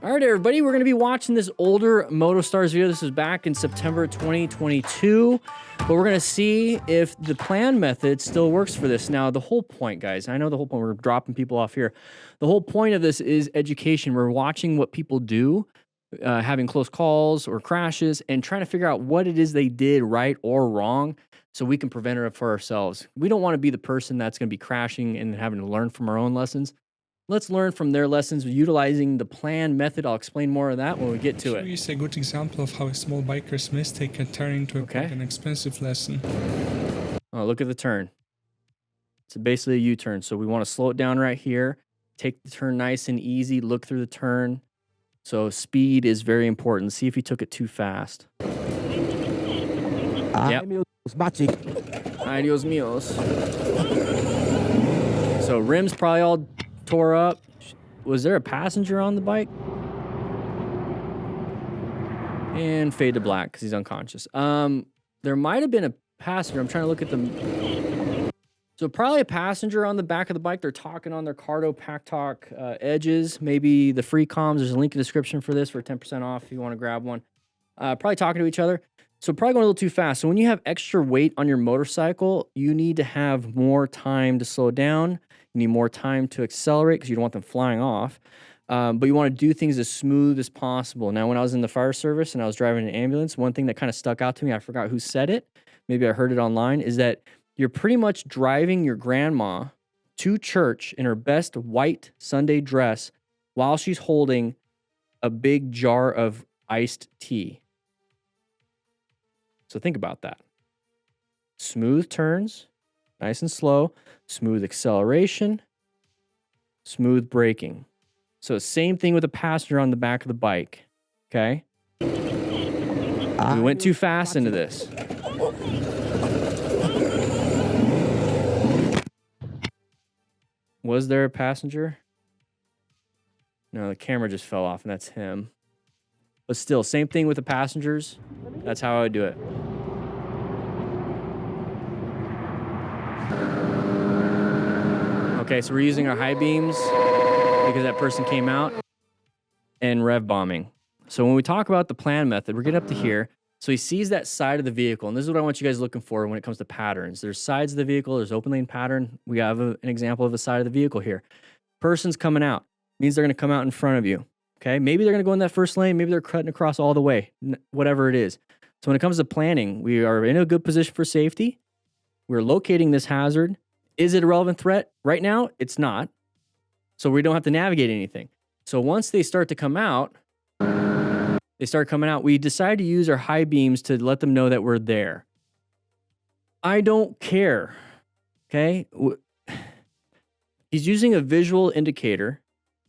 All right, everybody, we're going to be watching this older MotoStars video. This was back in September 2022, but we're going to see if the plan method still works for this. Now, the whole point, guys, I know the whole point, we're dropping people off here. The whole point of this is education. We're watching what people do, having close calls or crashes, and trying to figure out what it is they did right or wrong so we can prevent it for ourselves. We don't want to be the person that's going to be crashing and having to learn from our own lessons. Let's learn from their lessons utilizing the plan method. I'll explain more of that when we get to it. Here is a good example of how a small biker's mistake can turn into an expensive lesson. Oh, look at the turn. It's basically a U-turn. So we want to slow it down right here. Take the turn nice and easy. Look through the turn. So speed is very important. See if he took it too fast. Yep. Ay, Dios míos. So rims probably all tore up. Was there a passenger on the bike? And fade to black because he's unconscious. There might have been a passenger. I'm trying to look at them. So probably a passenger on the back of the bike. They're talking on their Cardo Pack Talk edges. Maybe the free comms. There's a link in the description for this for 10% off if you want to grab one. Probably talking to each other. So probably going a little too fast. So when you have extra weight on your motorcycle, you need to have more time to slow down. You need more time to accelerate because you don't want them flying off. But you want to do things as smooth as possible. Now, when I was in the fire service and I was driving an ambulance, one thing that kind of stuck out to me, I forgot who said it, maybe I heard it online, is that you're pretty much driving your grandma to church in her best white Sunday dress while she's holding a big jar of iced tea. So think about that. Smooth turns, nice and slow, smooth acceleration, smooth braking. So same thing with a passenger on the back of the bike, okay? We went too fast into this. Was there a passenger? No, the camera just fell off and that's him. But still, same thing with the passengers. That's how I would do it. Okay, so we're using our high beams because that person came out and rev bombing. So when we talk about the plan method, we're getting up to here. So he sees that side of the vehicle, and this is what I want you guys looking for when it comes to patterns. There's sides of the vehicle, there's open lane pattern. We have an example of a side of the vehicle here. Person's coming out, means they're gonna come out in front of you. Okay, maybe they're gonna go in that first lane, maybe they're cutting across all the way, whatever it is. So when it comes to planning, we are in a good position for safety. We're locating this hazard. Is it a relevant threat? Right now, it's not. So we don't have to navigate anything. So once they start to come out, we decide to use our high beams to let them know that we're there. I don't care, okay? He's using a visual indicator,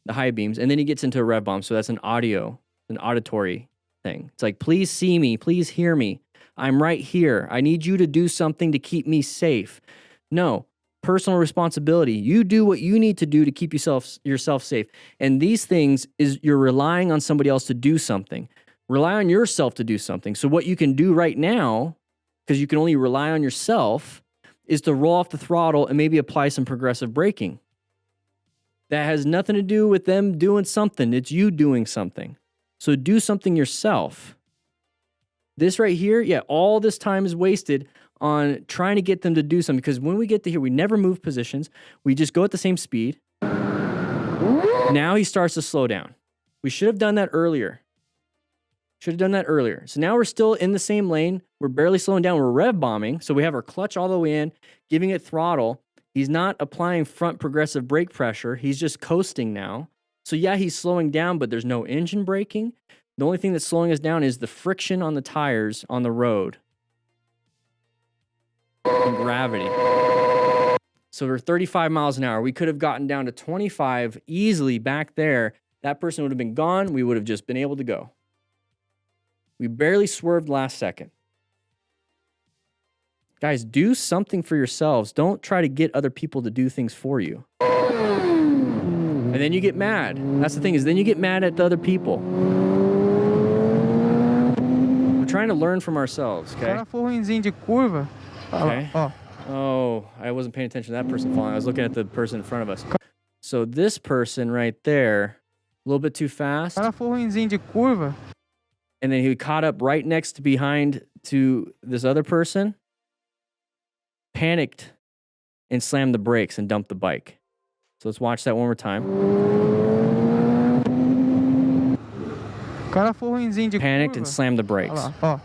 the high beams, and then he gets into a rev bomb. So that's an auditory thing. It's like, please see me, please hear me. I'm right here. I need you to do something to keep me safe. No, personal responsibility. You do what you need to do to keep yourself safe. And these things is you're relying on somebody else to do something. Rely on yourself to do something. So what you can do right now, because you can only rely on yourself, is to roll off the throttle and maybe apply some progressive braking. That has nothing to do with them doing something. It's you doing something. So do something yourself. This right here, yeah, all this time is wasted on trying to get them to do something, because when we get to here, we never move positions. We just go at the same speed. Now he starts to slow down. We should have done that earlier. So now we're still in the same lane. We're barely slowing down. We're rev bombing. So we have our clutch all the way in, giving it throttle. He's not applying front progressive brake pressure. He's just coasting now. So yeah, he's slowing down, but there's no engine braking. The only thing that's slowing us down is the friction on the tires on the road. And gravity. So we're 35 miles an hour. We could have gotten down to 25 easily back there. That person would have been gone. We would have just been able to go. We barely swerved last second. Guys, do something for yourselves. Don't try to get other people to do things for you. And then you get mad. That's the thing, is then you get mad at the other people. We're trying to learn from ourselves, okay? Okay. Oh, I wasn't paying attention to that person falling. I was looking at the person in front of us. So this person right there A little bit too fast. Cara foi ruinzinho de curva. And then he caught up right next behind to this other person, panicked, and slammed the brakes and dumped the bike. So let's watch that one more time. Cara foi ruinzinho de Panicked curva. and slammed the brakes. Olha lá, ó.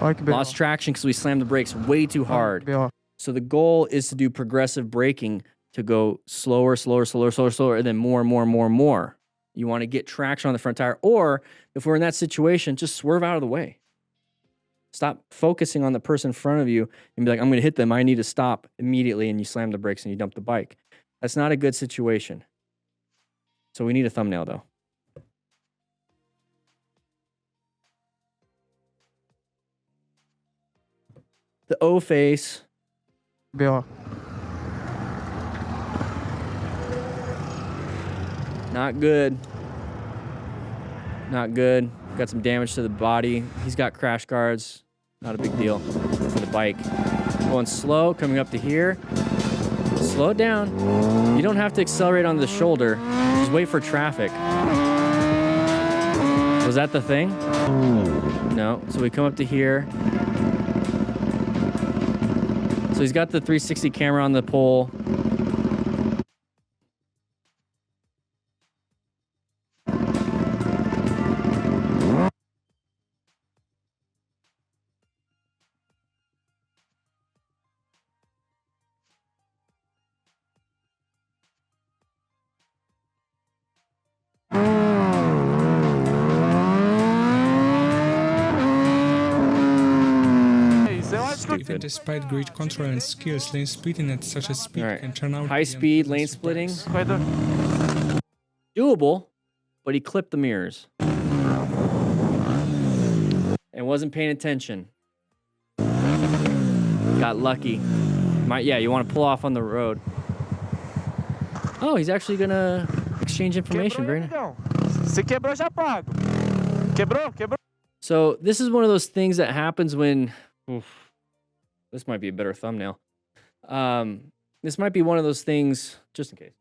Olha que B.O. Lost traction because we slammed the brakes way too hard. B.O. So the goal is to do progressive braking, to go slower, slower, slower, slower, slower, and then more and more and more and more. You want to get traction on the front tire. Or if we're in that situation, just swerve out of the way. Stop focusing on the person in front of you and be like, I'm going to hit them. I need to stop immediately. And you slam the brakes and you dump the bike. That's not a good situation. So we need a thumbnail though. The O face. B.O. Not good. Not good. Got some damage to the body. He's got crash guards. Not a big deal for the bike. Going slow, coming up to here. Slow it down. You don't have to accelerate on the shoulder. Just wait for traffic. Was that the thing? No. So we come up to here. So he's got the 360 camera on the pole. Even despite great control and skills, lane splitting at such a speed can turn out high to be speed an lane unpleasant splitting. surprise. Doable, but he clipped the mirrors and wasn't paying attention. Got lucky. Yeah, you want to pull off on the road. Oh, he's actually gonna exchange information. Very nice. Se quebrou, já pago. Quebrou. So this is one of those things that happens when. Oof, this might be a better thumbnail. This might be one of those things, just in case,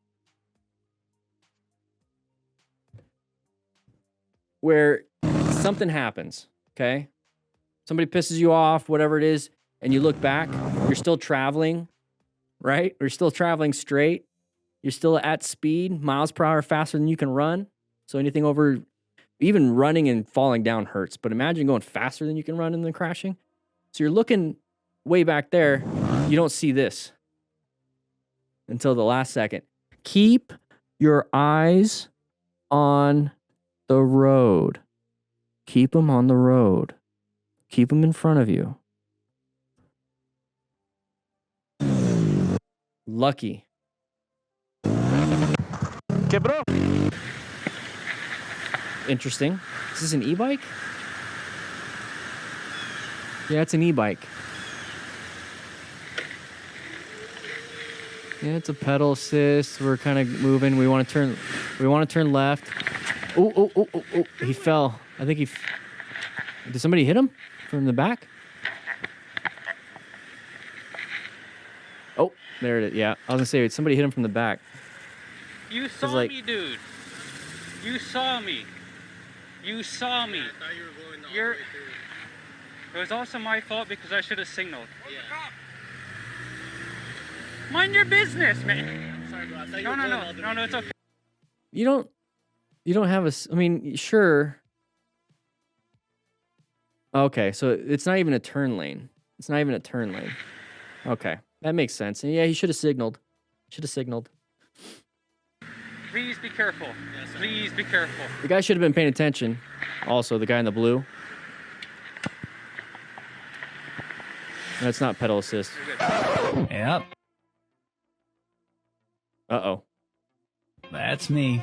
where something happens, okay? Somebody pisses you off, whatever it is, and you look back, you're still traveling, right? You're still traveling straight. You're still at speed, miles per hour faster than you can run. So anything over, even running and falling down hurts. But imagine going faster than you can run and then crashing. So you're looking way back there, you don't see this until the last second. Keep your eyes on the road. Keep them on the road. Keep them in front of you. Lucky. Quebrou. Interesting. Is this an e-bike? Yeah, it's an e-bike. Yeah, it's a pedal assist. We're kind of moving. We want to turn left. Oh, he fell. I think did somebody hit him from the back? Oh, there it is. Yeah, I was gonna say somebody hit him from the back. You saw me, dude. You saw me. You saw me. I thought you were going all the way through. It was also my fault because I should have signaled. Yeah. Mind your business, man. Sorry, bro. I thought you were going all the way No, it's okay. You don't have I mean, sure. Okay, so it's not even a turn lane. It's not even a turn lane. Okay, that makes sense. And yeah, he should have signaled. Please be careful. Please be careful. The guy should have been paying attention. Also, the guy in the blue. That's not pedal assist. Yep, Uh-oh. that's me.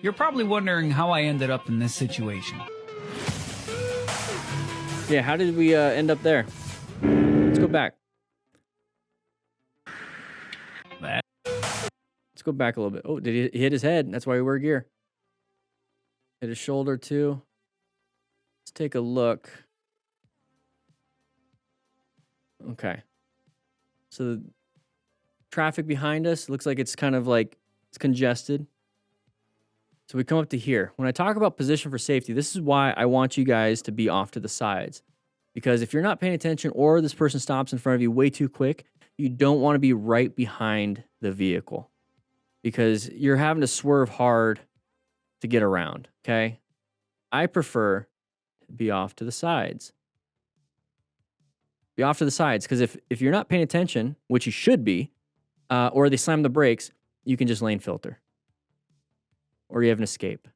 You're probably wondering how I ended up in this situation. Yeah, how did we end up there? Let's go back. Let's go back a little bit. Oh, did he hit his head? That's why we wear gear. Hit his shoulder too. Let's take a look. Okay. So the traffic behind us looks like it's kind of like it's congested. So we come up to here. When I talk about position for safety, this is why I want you guys to be off to the sides. Because if you're not paying attention or this person stops in front of you way too quick, you don't want to be right behind the vehicle because you're having to swerve hard to get around, okay? I prefer to be off to the sides. Be off to the sides because if you're not paying attention, which you should be, or they slam the brakes, you can just lane filter. Or you have an escape.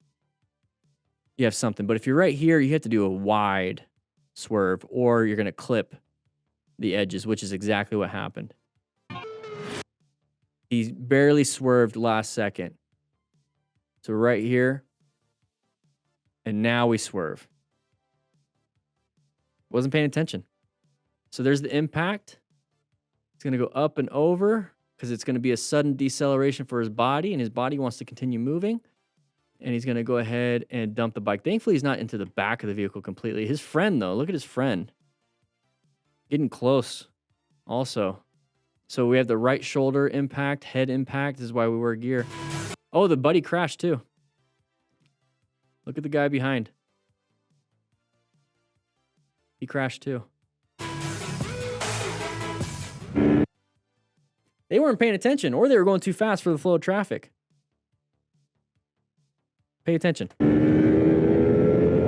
You have something. But if you're right here, you have to do a wide swerve or you're going to clip the edges, which is exactly what happened. He barely swerved last second. So right here. And now we swerve. Wasn't paying attention. So there's the impact. It's going to go up and over because it's going to be a sudden deceleration for his body, and his body wants to continue moving. And he's going to go ahead and dump the bike. Thankfully, he's not into the back of the vehicle completely. His friend, though, look at his friend. Getting close also. So we have the right shoulder impact, head impact. This is why we wear gear. Oh, the buddy crashed too. Look at the guy behind. He crashed too. They weren't paying attention, or they were going too fast for the flow of traffic. Pay attention.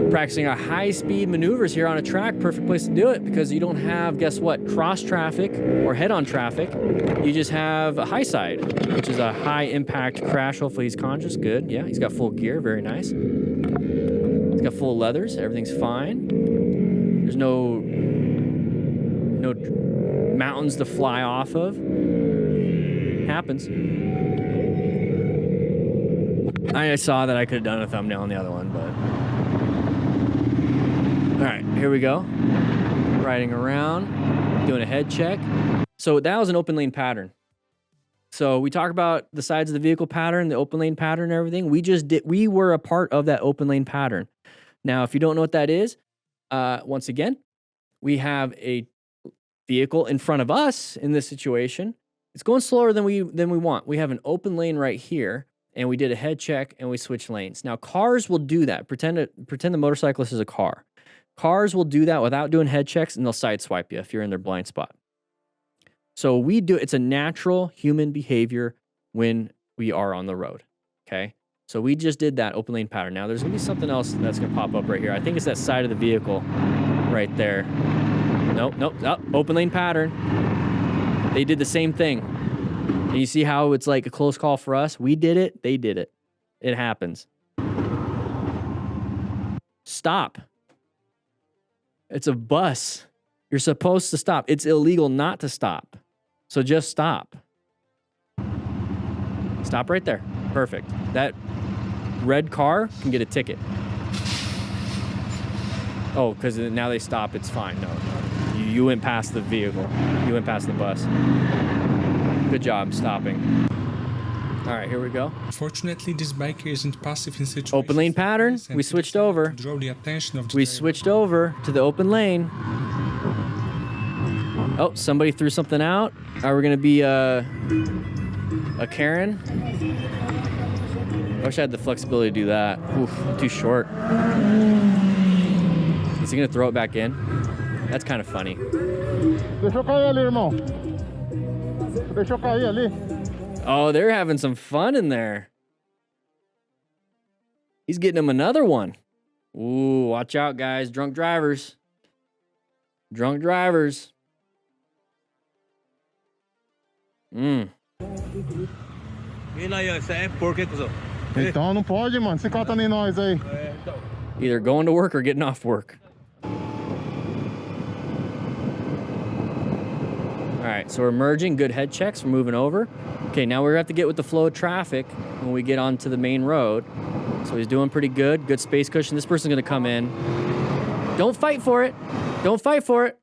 Practicing our high-speed maneuvers here on a track, perfect place to do it because you don't have, guess what, cross traffic or head-on traffic. You just have a high side, which is a high-impact crash. Hopefully he's conscious. Good. Yeah, he's got full gear. Very nice. He's got full leathers. Everything's fine. There's no mountains to fly off of. Happens. I saw that I could have done a thumbnail on the other one, but... All right, here we go. Riding around, doing a head check. So that was an open lane pattern. So we talk about the sides of the vehicle pattern, the open lane pattern and everything. We were a part of that open lane pattern. Now, if you don't know what that is, once again, we have a vehicle in front of us in this situation. It's going slower than we want. We have an open lane right here, and we did a head check, and we switched lanes. Now, cars will do that. Pretend the motorcyclist is a car. Cars will do that without doing head checks, and they'll sideswipe you if you're in their blind spot. So we do. It's a natural human behavior when we are on the road, okay? So we just did that open lane pattern. Now, there's going to be something else that's going to pop up right here. I think it's that side of the vehicle right there. Nope. Oh, open lane pattern. They did the same thing. And you see how it's like a close call for us? We did it. They did it. It happens. Stop. It's a bus. You're supposed to stop. It's illegal not to stop. So just stop. Stop right there. Perfect. That red car can get a ticket. Oh, because now they stop. It's fine. No. You went past the vehicle. You went past the bus. Good job stopping. All right, here we go. Fortunately, this biker isn't passive in situations. Open lane pattern. We switched over. Draw the attention of the We driver. switched over to the open lane. Oh, somebody threw something out. Are we going to be a Karen? I wish I had the flexibility to do that. Oof, too short. Is he going to throw it back in? That's kind of funny. Oh, they're having some fun in there. He's getting him another one. Ooh, watch out, guys. Drunk drivers. Drunk drivers. Então não pode, mano. Se cata nem nós aí. Either going to work or getting off work. All right, so we're merging. Good head checks. We're moving over. Okay, now we're going to have to get with the flow of traffic when we get onto the main road. So he's doing pretty good. Good space cushion. This person's going to come in. Don't fight for it. Don't fight for it.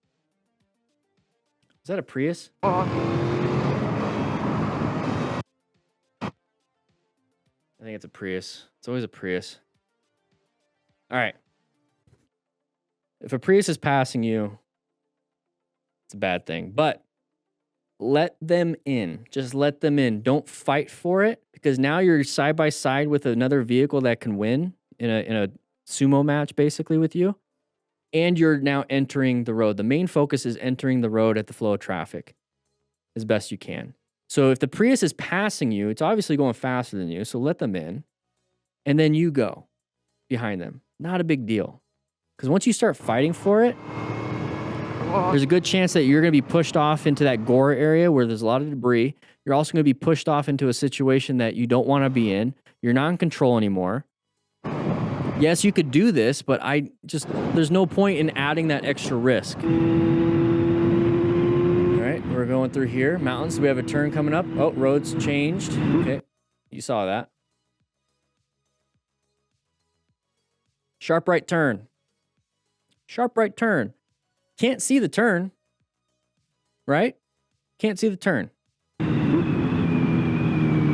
Is that a Prius? I think it's a Prius. It's always a Prius. All right. If a Prius is passing you, it's a bad thing. But let them in. Just let them in. Don't fight for it, because now you're side by side with another vehicle that can win in a sumo match, basically, with you. And you're now entering the road. The main focus is entering the road at the flow of traffic as best you can. So if the Prius is passing you, it's obviously going faster than you, so let them in. And then you go behind them. Not a big deal. Because once you start fighting for it, there's a good chance that you're going to be pushed off into that gore area where there's a lot of debris. You're also going to be pushed off into a situation that you don't want to be in. You're not in control anymore. Yes, you could do this, but there's no point in adding that extra risk. All right, we're going through here. Mountains, we have a turn coming up. Oh, roads changed. Okay, you saw that. Sharp right turn. Sharp right turn. Can't see the turn, right? Can't see the turn.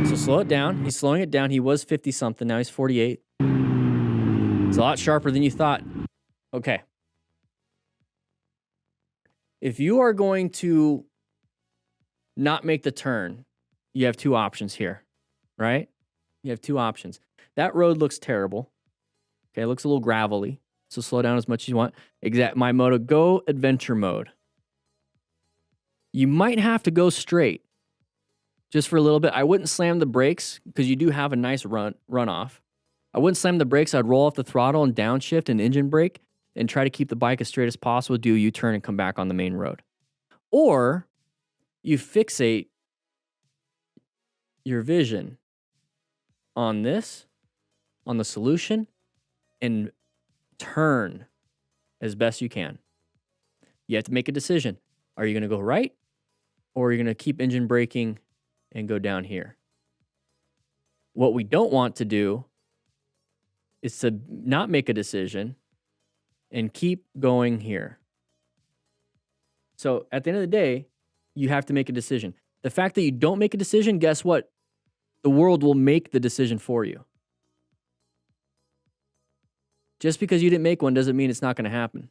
So slow it down. He's slowing it down. He was 50 something. Now he's 48. It's a lot sharper than you thought. Okay. If you are going to not make the turn, you have two options here, right? You have two options. That road looks terrible. Okay, it looks a little gravelly. So slow down as much as you want. My moto, go adventure mode. You might have to go straight just for a little bit. I wouldn't slam the brakes because you do have a nice runoff. I wouldn't slam the brakes. I'd roll off the throttle and downshift and engine brake and try to keep the bike as straight as possible, do a U-turn and come back on the main road. Or you fixate your vision on this, on the solution, and turn as best you can. You have to make a decision. Are you going to go right, or are you going to keep engine braking and go down here? What we don't want to do is to not make a decision and keep going here. So at the end of the day, you have to make a decision. The fact that you don't make a decision, guess what? The world will make the decision for you. Just because you didn't make one doesn't mean it's not going to happen.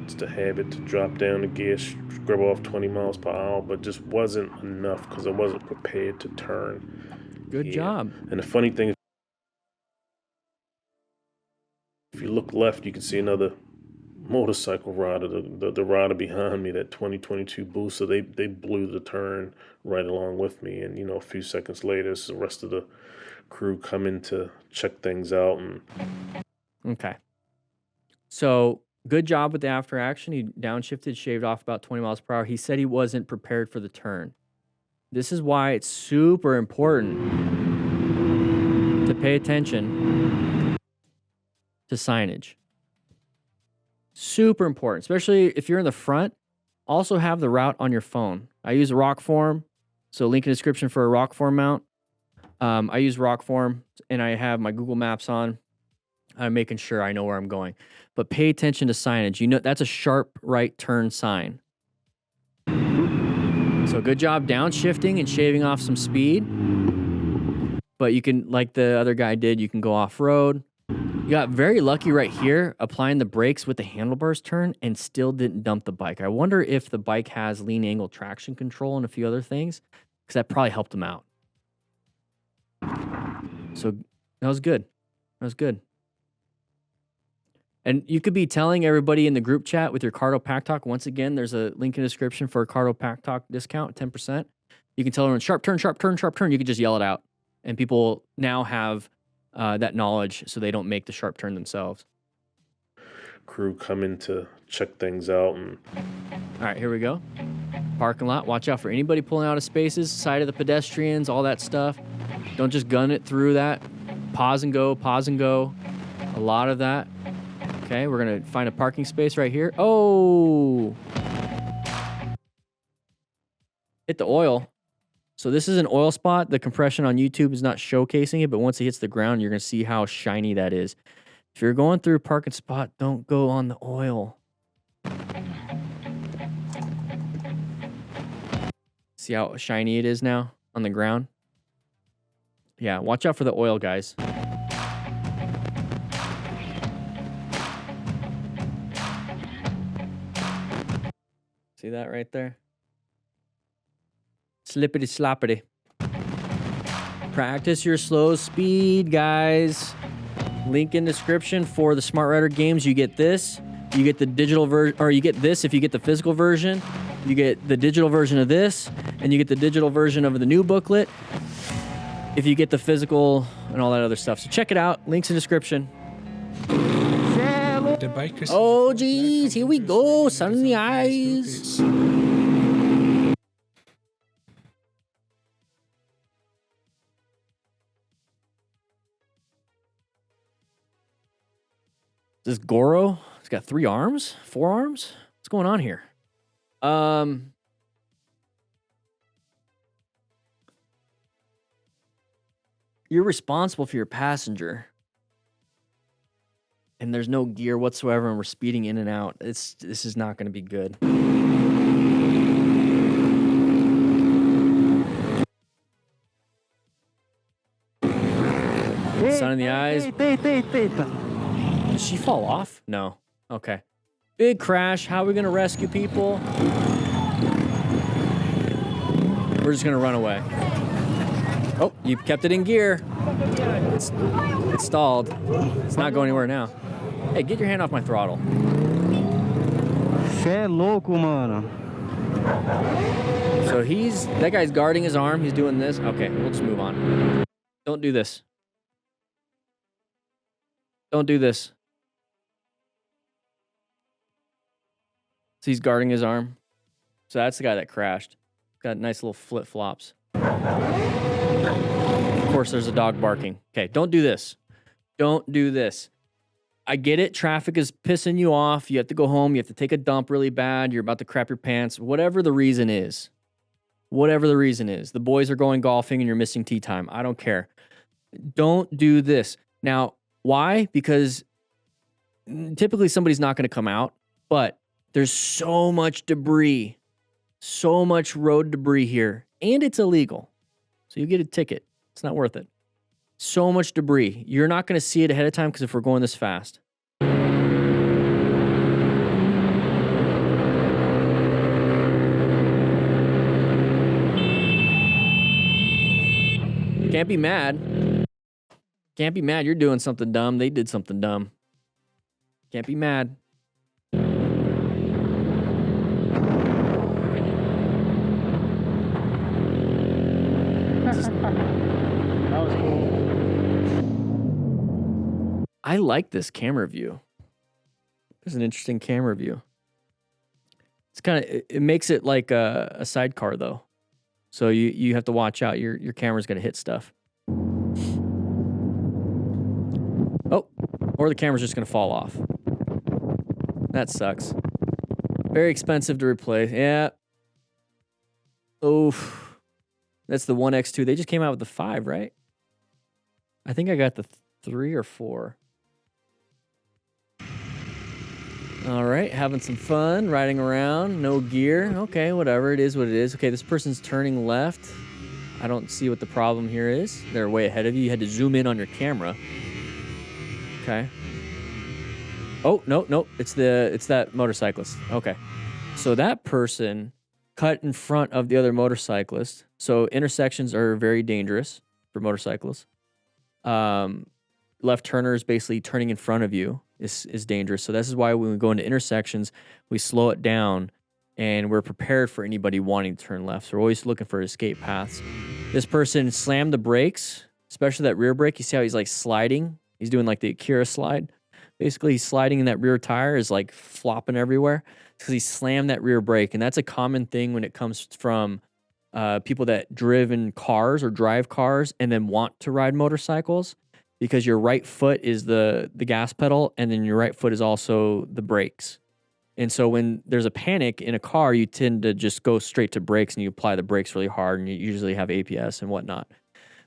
It's the habit to drop down the gear, scrub off 20 miles per hour, but just wasn't enough because I wasn't prepared to turn. Good job. And the funny thing is, if you look left, you can see another motorcycle rider, the rider behind me, that 2022 Booster. They blew the turn right along with me, and a few seconds later, the rest of the crew come in to check things out. And okay, so good job with the after action. He downshifted, shaved off about 20 miles per hour. He said he wasn't prepared for the turn. This is why it's super important to pay attention to signage. Super important, especially if you're in the front. Also have the route on your phone. I use a Rockform, so link in the description for a Rockform mount. I use Rockform, and I have my Google Maps on. I'm making sure I know where I'm going. But pay attention to signage. That's a sharp right turn sign. So good job downshifting and shaving off some speed. But you can, like the other guy did, you can go off-road. You got very lucky right here, applying the brakes with the handlebars turn, and still didn't dump the bike. I wonder if the bike has lean angle traction control and a few other things, because that probably helped him out. So that was good. That was good. And you could be telling everybody in the group chat with your Cardo Pack Talk. Once again, there's a link in the description for a Cardo Pack Talk discount, 10%. You can tell everyone, sharp turn, sharp turn, sharp turn. You can just yell it out. And people now have that knowledge so they don't make the sharp turn themselves. Crew come in to check things out. And all right, here we go. Parking lot. Watch out for anybody pulling out of spaces, side of the pedestrians, all that stuff. Don't just gun it through that. Pause and go, pause and go. A lot of that. Okay, we're going to find a parking space right here. Oh! Hit the oil. So this is an oil spot. The compression on YouTube is not showcasing it, but once it hits the ground, you're going to see how shiny that is. If you're going through a parking spot, don't go on the oil. See how shiny it is now on the ground? Yeah, watch out for the oil, guys. See that right there? Slippity sloppity. Practice your slow speed, guys. Link in description for the Smart Rider games. You get this. You get the digital version, or you get this if you get the physical version. You get the digital version of this, and you get the digital version of the new booklet if you get the physical and all that other stuff. So check it out. Links in description. The bikers. Oh, geez. Here we go. Sun in the eyes. This Goro, he's got 3 arms, 4 arms. What's going on here? You're responsible for your passenger, and there's no gear whatsoever, and we're speeding in and out. This is not going to be good. Sun in the eyes. Did she fall off? No. Okay. Big crash. How are we going to rescue people? We're just going to run away. Oh, you kept it in gear. It's stalled. It's not going anywhere now. Hey, get your hand off my throttle. Cê é louco, mano. So that guy's guarding his arm. He's doing this. Okay, we'll just move on. Don't do this. Don't do this. So he's guarding his arm. So that's the guy that crashed. Got nice little flip-flops. Of course, there's a dog barking. Okay, don't do this. Don't do this. I get it. Traffic is pissing you off. You have to go home. You have to take a dump really bad. You're about to crap your pants. Whatever the reason is. Whatever the reason is. The boys are going golfing and you're missing tea time. I don't care. Don't do this. Now, why? Because typically somebody's not going to come out, but there's so much debris, so much road debris here, and it's illegal. So you get a ticket. It's not worth it. So much debris. You're not going to see it ahead of time because if we're going this fast. Can't be mad. Can't be mad. You're doing something dumb. They did something dumb. Can't be mad. That was cool. I like this camera view. It's an interesting camera view. It's kind of, it makes it like a sidecar though. So you have to watch out. Your camera's going to hit stuff. Oh, or the camera's just going to fall off. That sucks. Very expensive to replace. Yeah. Oof. That's the 1X2. They just came out with the 5, right? I think I got the 3 or 4. All right, having some fun, riding around, no gear. Okay, whatever, it is what it is. Okay, this person's turning left. I don't see what the problem here is. They're way ahead of you. You had to zoom in on your camera. Okay. Oh, no, it's that motorcyclist. Okay. So that person cut in front of the other motorcyclist. So intersections are very dangerous for motorcyclists. Left turners basically turning in front of you is dangerous. So this is why when we go into intersections, we slow it down and we're prepared for anybody wanting to turn left. So we're always looking for escape paths. This person slammed the brakes, especially that rear brake. You see how he's like sliding? He's doing like the Akira slide. Basically, he's sliding in that rear tire is like flopping everywhere because he slammed that rear brake. And that's a common thing when it comes from people that driven cars or drive cars and then want to ride motorcycles, because your right foot is the gas pedal and then your right foot is also the brakes. And so when there's a panic in a car, you tend to just go straight to brakes and you apply the brakes really hard and you usually have APS and whatnot.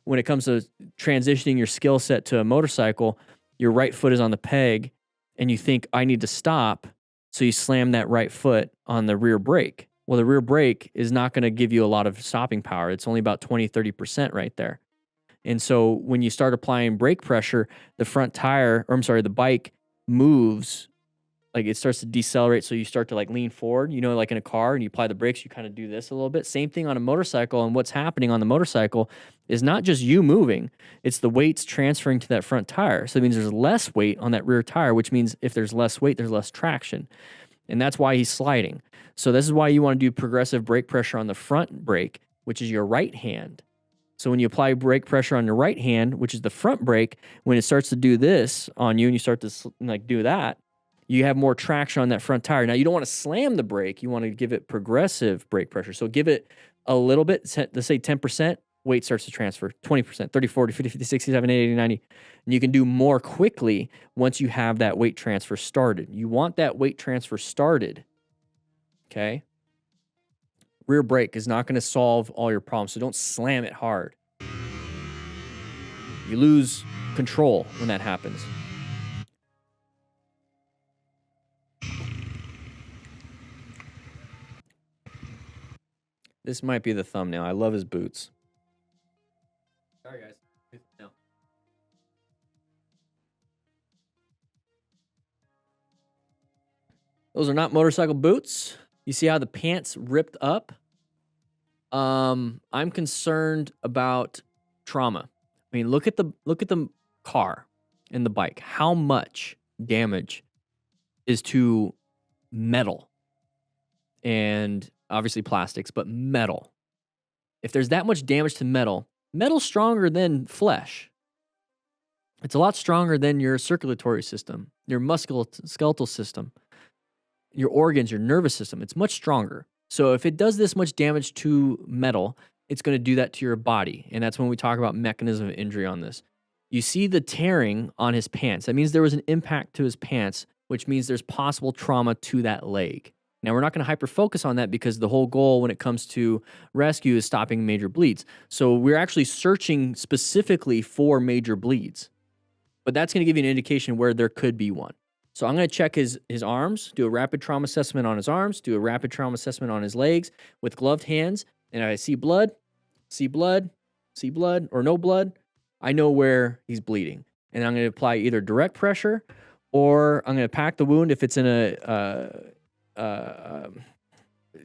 When it comes to transitioning your skill set to a motorcycle, your right foot is on the peg and you think, I need to stop. So you slam that right foot on the rear brake. Well, the rear brake is not going to give you a lot of stopping power. It's only about 20, 30% right there. And so when you start applying brake pressure, the front tire, or I'm sorry, the bike moves like it starts to decelerate, so you start to like lean forward, you know, like in a car, and you apply the brakes, you kind of do this a little bit. Same thing on a motorcycle, and what's happening on the motorcycle is not just you moving, it's the weight's transferring to that front tire. So it means there's less weight on that rear tire, which means if there's less weight, there's less traction. And that's why he's sliding. So this is why you want to do progressive brake pressure on the front brake, which is your right hand. So when you apply brake pressure on your right hand, which is the front brake, when it starts to do this on you and you start to like do that, you have more traction on that front tire. Now, you don't want to slam the brake. You want to give it progressive brake pressure. So give it a little bit, let's say 10%, weight starts to transfer, 20%, 30, 40, 50, 50, 60, 70, 80, 90. And you can do more quickly once you have that weight transfer started. You want that weight transfer started, okay? Rear brake is not going to solve all your problems, so don't slam it hard. You lose control when that happens. This might be the thumbnail. I love his boots. Sorry, guys. No. Those are not motorcycle boots. You see how the pants ripped up? I'm concerned about trauma. I mean, look at the car and the bike. How much damage is to metal? And obviously plastics, but metal. If there's that much damage to metal, metal's stronger than flesh. It's a lot stronger than your circulatory system, your musculoskeletal system, your organs, your nervous system. It's much stronger. So if it does this much damage to metal, it's going to do that to your body. And that's when we talk about mechanism of injury on this. You see the tearing on his pants. That means there was an impact to his pants, which means there's possible trauma to that leg. Now, we're not going to hyper-focus on that because the whole goal when it comes to rescue is stopping major bleeds. So we're actually searching specifically for major bleeds. But that's going to give you an indication where there could be one. So I'm going to check his arms, do a rapid trauma assessment on his arms, do a rapid trauma assessment on his legs with gloved hands, and I see blood, or no blood, I know where he's bleeding. And I'm going to apply either direct pressure or I'm going to pack the wound if it's in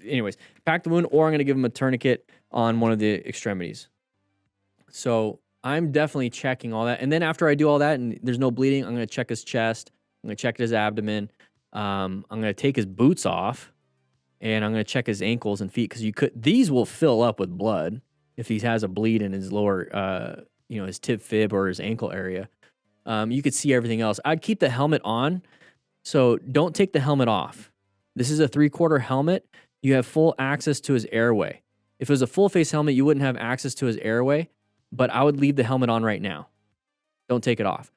anyways, pack the wound, or I'm going to give him a tourniquet on one of the extremities. So I'm definitely checking all that. And then after I do all that and there's no bleeding, I'm going to check his chest. I'm going to check his abdomen. I'm going to take his boots off and I'm going to check his ankles and feet. Cause these will fill up with blood if he has a bleed in his lower, his tib fib or his ankle area. You could see everything else. I'd keep the helmet on. So don't take the helmet off. This is a 3/4 helmet. You have full access to his airway. If it was a full face helmet, you wouldn't have access to his airway, but I would leave the helmet on right now. Don't take it off.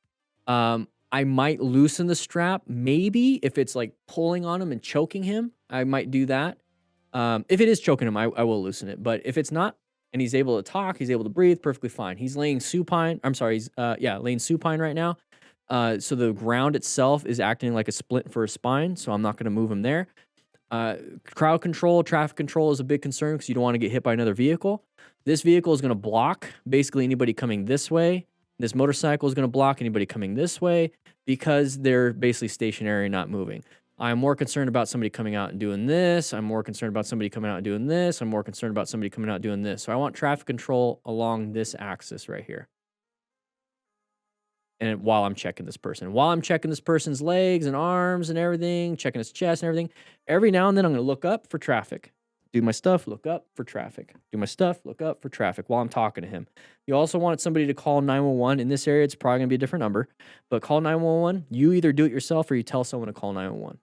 I might loosen the strap. Maybe if it's like pulling on him and choking him, I might do that. If it is choking him, I will loosen it. But if it's not, and he's able to talk, he's able to breathe, perfectly fine. He's laying supine. He's laying supine right now. So the ground itself is acting like a splint for his spine, so I'm not going to move him there. Crowd control, traffic control is a big concern because you don't want to get hit by another vehicle. This vehicle is going to block basically anybody coming this way. This motorcycle is going to block anybody coming this way because they're basically stationary and not moving. I'm more concerned about somebody coming out and doing this. I'm more concerned about somebody coming out and doing this. I'm more concerned about somebody coming out and doing this. So I want traffic control along this axis right here. And while I'm checking this person, while I'm checking this person's legs and arms and everything, checking his chest and everything, every now and then I'm going to look up for traffic. Do my stuff, look up for traffic. Do my stuff, look up for traffic while I'm talking to him. You also want somebody to call 911. In this area, it's probably going to be a different number. But call 911. You either do it yourself or you tell someone to call 911.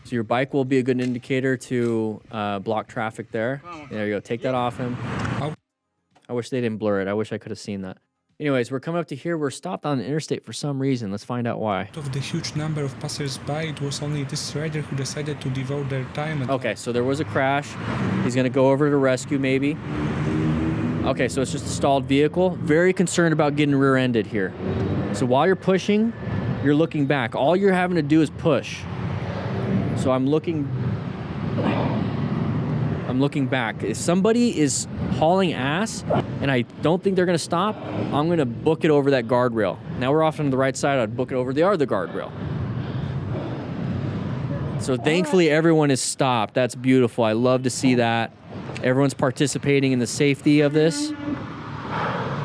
So your bike will be a good indicator to block traffic there. There you go. Take that off him. I wish they didn't blur it. I wish I could have seen that. Anyways, we're coming up to here. We're stopped on the interstate for some reason. Let's find out why. Of the huge number of passers-by, it was only this rider who decided to devote their time. Okay, so there was a crash. He's going to go over to rescue maybe. Okay, so it's just a stalled vehicle. Very concerned about getting rear-ended here. So while you're pushing, you're looking back. All you're having to do is push. So I'm looking I'm looking back. If somebody is hauling ass and I don't think they're gonna stop, I'm gonna book it over that guardrail. Now we're off on the right side, I'd book it over the other guardrail. So thankfully everyone is stopped. That's beautiful. I love to see that. Everyone's participating in the safety of this.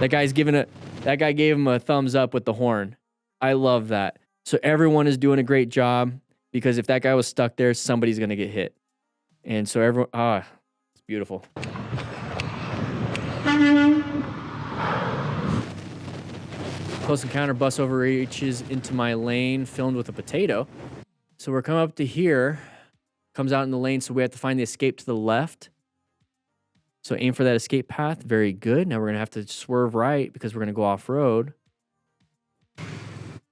That guy gave him a thumbs up with the horn. I love that. So everyone is doing a great job, because if that guy was stuck there, somebody's gonna get hit. And so everyone, it's beautiful. Close encounter bus overreaches into my lane, filmed with a potato. So we're coming up to here, comes out in the lane, so we have to find the escape to the left. So aim for that escape path. Very good. Now we're gonna have to swerve right because we're gonna go off-road.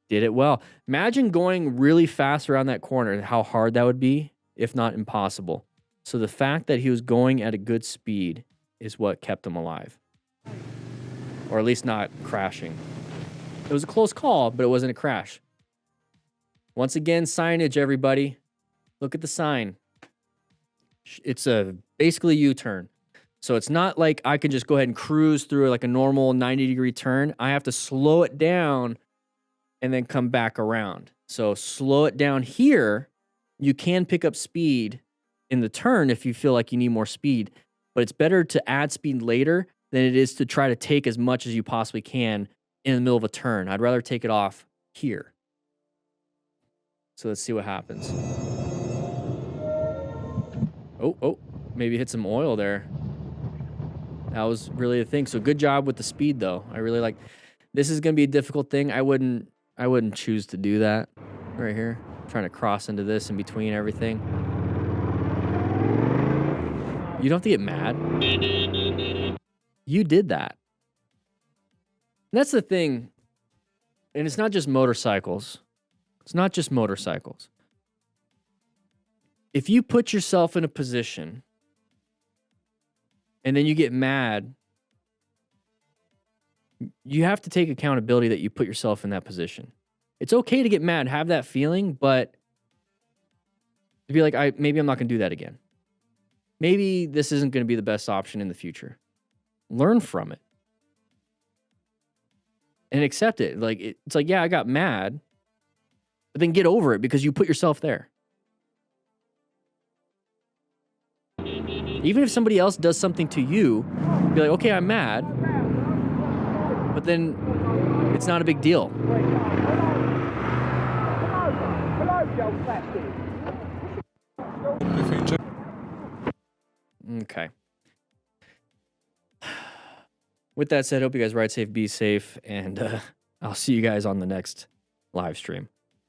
Did it well. Imagine going really fast around that corner, how hard that would be, if not impossible. So the fact that he was going at a good speed is what kept him alive. Or at least not crashing. It was a close call, but it wasn't a crash. Once again, signage, everybody. Look at the sign. It's a basically U-turn. So it's not like I can just go ahead and cruise through like a normal 90-degree turn. I have to slow it down and then come back around. So slow it down here. You can pick up speed in the turn if you feel like you need more speed, but it's better to add speed later than it is to try to take as much as you possibly can in the middle of a turn. I'd rather take it off here. So let's see what happens. Oh, maybe hit some oil there. That was really the thing. So good job with the speed though. I really like, this is going to be a difficult thing. I wouldn't choose to do that right here. I'm trying to cross into this in between everything. You don't have to get mad. You did that. And that's the thing. And it's not just motorcycles. It's not just motorcycles. If you put yourself in a position and then you get mad, you have to take accountability that you put yourself in that position. It's okay to get mad, have that feeling, but to be like, maybe I'm not going to do that again. Maybe this isn't going to be the best option in the future. Learn from it. And accept it. Like it's like, yeah, I got mad, but then get over it because you put yourself there. Even if somebody else does something to you, be like, okay, I'm mad, but then it's not a big deal. Okay. With that said, hope you guys ride safe, be safe, and I'll see you guys on the next live stream.